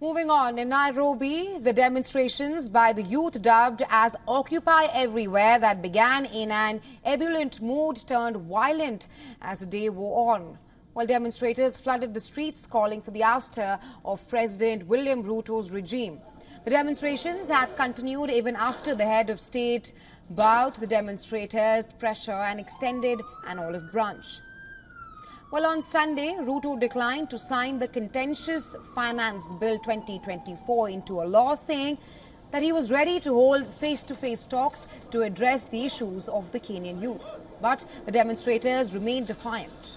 Moving on, in Nairobi, the demonstrations by the youth dubbed as Occupy Everywhere that began in an ebullient mood turned violent as the day wore on. While demonstrators flooded the streets calling for the ouster of President William Ruto's regime. The demonstrations have continued even after the head of state bowed to the demonstrators' pressure and extended an olive branch. Well, on Sunday, Ruto declined to sign the contentious Finance Bill 2024 into a law, saying that he was ready to hold face-to-face talks to address the issues of the Kenyan youth. But the demonstrators remained defiant.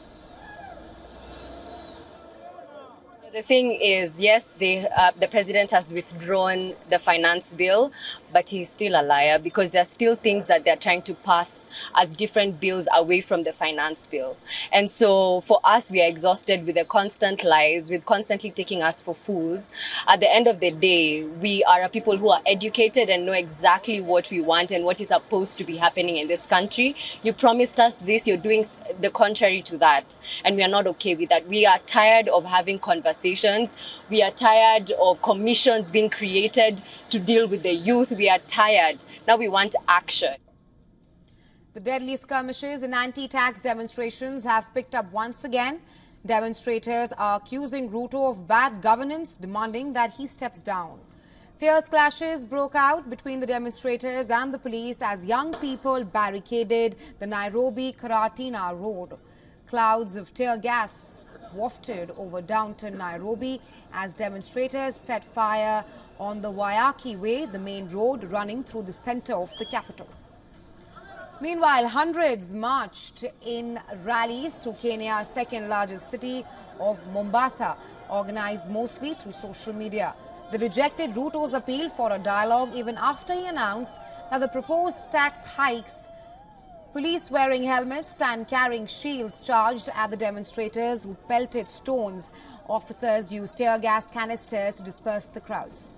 The thing is, yes, the president has withdrawn the finance bill, but he's still a liar because there are still things that they're trying to pass as different bills away from the finance bill. And so for us, we are exhausted with the constant lies, with constantly taking us for fools. At the end of the day, we are a people who are educated and know exactly what we want and what is supposed to be happening in this country. You promised us this, you're doing the contrary to that. And we are not okay with that. We are tired of having conversations. We are tired of commissions being created to deal with the youth. We are tired. Now we want action. The deadly skirmishes in anti-tax demonstrations have picked up once again. Demonstrators are accusing Ruto of bad governance, demanding that he steps down. Fierce clashes broke out between the demonstrators and the police as young people barricaded the Nairobi-Karatina road. Clouds of tear gas wafted over downtown Nairobi as demonstrators set fire on the Waiyaki Way, the main road running through the center of the capital. Meanwhile, hundreds marched in rallies through Kenya's second largest city of Mombasa, organized mostly through social media. They rejected Ruto's appeal for a dialogue even after he announced that the proposed tax hikes. Police wearing helmets and carrying shields charged at the demonstrators who pelted stones. Officers used tear gas canisters to disperse the crowds.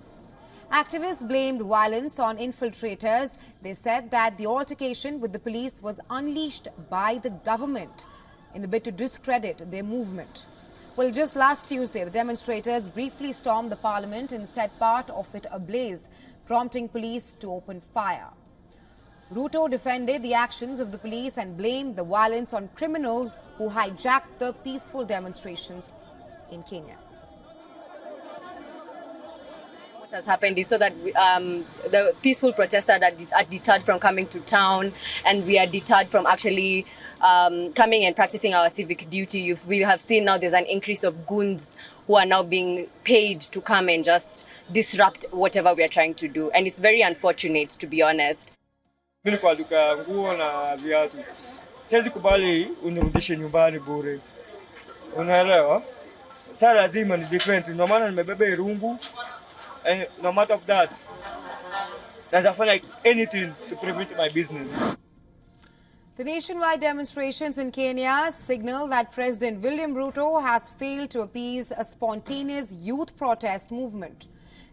Activists blamed violence on infiltrators. They said that the altercation with the police was unleashed by the government in a bid to discredit their movement. Well, just last Tuesday, the demonstrators briefly stormed the parliament and set part of it ablaze, prompting police to open fire. Ruto defended the actions of the police and blamed the violence on criminals who hijacked the peaceful demonstrations in Kenya. What has happened is so that the peaceful protesters are deterred from coming to town, and we are deterred from actually coming and practicing our civic duty. We have seen now there's an increase of goons who are now being paid to come and just disrupt whatever we are trying to do. And it's very unfortunate, to be honest. Mimi kwa duka ya nguo na viatu. Siwezi kubali unirudishe nyumbani bure. Unaelewa? Sasa lazima ni different. Ndio maana nimebeba irungu. And no matter of that, nitafanya anything to prevent my business. The nationwide demonstrations in Kenya signal that President William Ruto has failed to appease a spontaneous youth protest movement.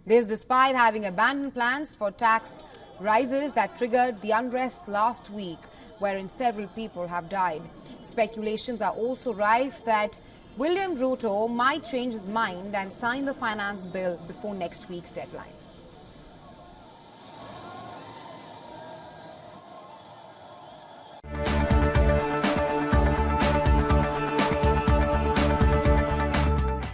This despite having abandoned plans for tax rises that triggered the unrest last week, wherein several people have died. Speculations are also rife that William Ruto might change his mind and sign the finance bill before next week's deadline.